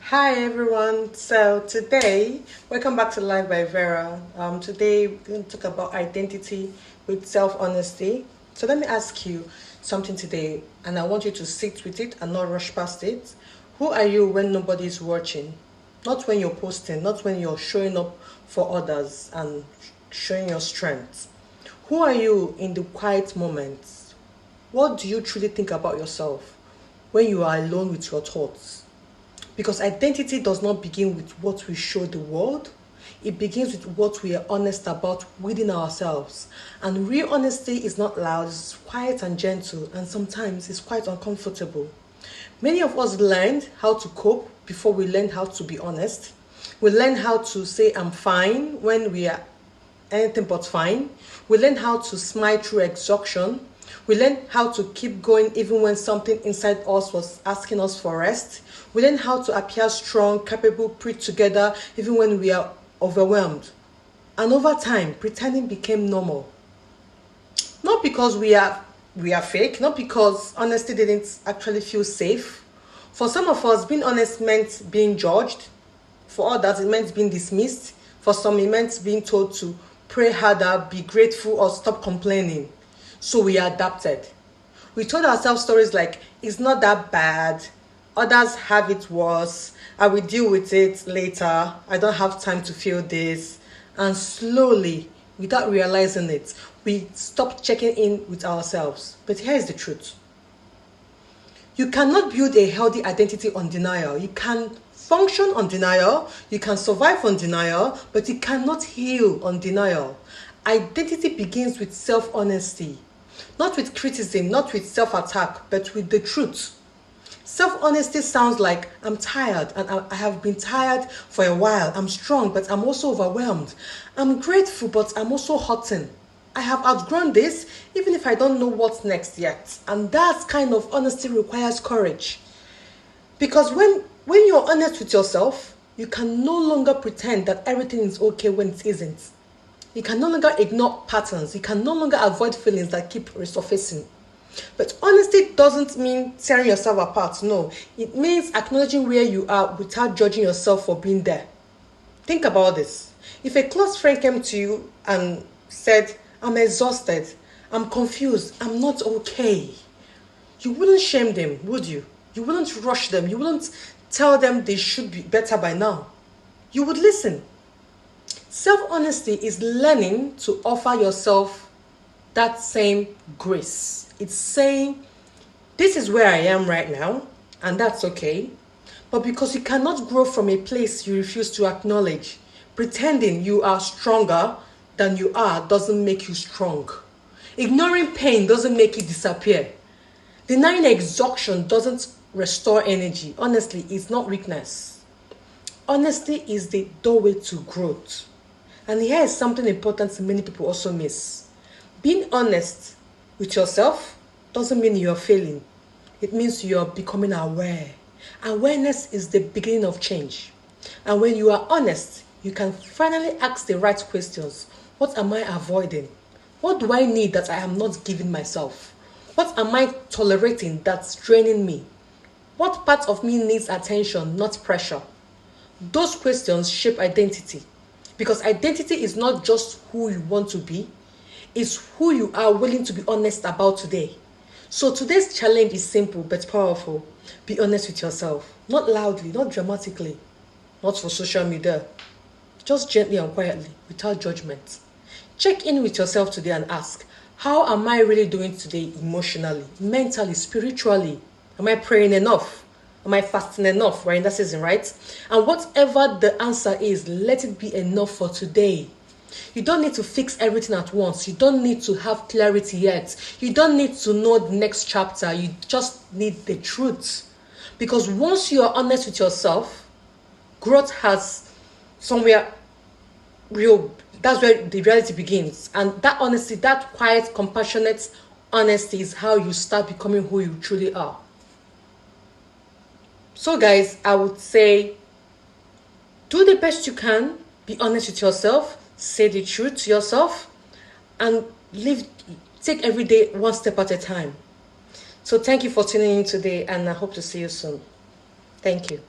Hi everyone. So today, welcome back to Life by Vera. Today we're going to talk about identity with self-honesty. So let me ask you something today, and I want you to sit with it and not rush past it. Who are you when nobody's watching? Not when you're posting, not when you're showing up for others and showing your strengths. Who are you in the quiet moments? What do you truly think about yourself when you are alone with your thoughts? Because identity does not begin with what we show the world. It begins with what we are honest about within ourselves. And real honesty is not loud, it's quiet and gentle, and sometimes it's quite uncomfortable. Many of us learned how to cope before we learned how to be honest. We learned how to say I'm fine when we are anything but fine. We learn how to smile through exhaustion. We learn how to keep going even when something inside us was asking us for rest. We learn how to appear strong, capable, put together even when we are overwhelmed. And over time, pretending became normal. Not because we are fake, not because honesty didn't actually feel safe. For some of us, being honest meant being judged. For others, it meant being dismissed. For some, it meant being told to pray harder, be grateful, or stop complaining. So we adapted. We told ourselves stories like, it's not that bad, others have it worse, I will deal with it later, I don't have time to feel this. And slowly, without realizing it, we stopped checking in with ourselves. But here is the truth. You cannot build a healthy identity on denial. You can function on denial, you can survive on denial, but you cannot heal on denial. Identity begins with self-honesty. Not with criticism, not with self-attack, but with the truth. Self-honesty sounds like, I'm tired and I have been tired for a while. I'm strong, but I'm also overwhelmed. I'm grateful, but I'm also hurting. I have outgrown this, even if I don't know what's next yet. And that kind of honesty requires courage. Because when you're honest with yourself, you can no longer pretend that everything is okay when it isn't. You can no longer ignore patterns. You can no longer avoid feelings that keep resurfacing. But honesty doesn't mean tearing yourself apart. No, it means acknowledging where you are without judging yourself for being there. Think about this. If a close friend came to you and said, I'm exhausted, I'm confused, I'm not okay, you wouldn't shame them, would you? You wouldn't rush them. You wouldn't tell them they should be better by now. You would listen. Self-honesty is learning to offer yourself that same grace. It's saying, this is where I am right now, and that's okay. But because you cannot grow from a place you refuse to acknowledge, pretending you are stronger than you are doesn't make you strong. Ignoring pain doesn't make it disappear. Denying exhaustion doesn't restore energy. Honestly, it's not weakness. Honesty is the doorway to growth. And here is something important many people also miss. Being honest with yourself doesn't mean you're failing. It means you're becoming aware. Awareness is the beginning of change. And when you are honest, you can finally ask the right questions. What am I avoiding? What do I need that I am not giving myself? What am I tolerating that's draining me? What part of me needs attention, not pressure? Those questions shape identity. Because identity is not just who you want to be, it's who you are willing to be honest about today. So today's challenge is simple but powerful. Be honest with yourself. Not loudly, not dramatically, not for social media. Just gently and quietly, without judgment. Check in with yourself today and ask, how am I really doing today emotionally, mentally, spiritually? Am I praying enough? Am I fasting enough? We're in that season, right? And whatever the answer is, let it be enough for today. You don't need to fix everything at once. You don't need to have clarity yet. You don't need to know the next chapter. You just need the truth. Because once you are honest with yourself, growth has somewhere real. That's where the reality begins. And that honesty, that quiet, compassionate honesty is how you start becoming who you truly are. So guys, I would say, do the best you can, be honest with yourself, say the truth to yourself, and take every day one step at a time. So thank you for tuning in today, and I hope to see you soon. Thank you.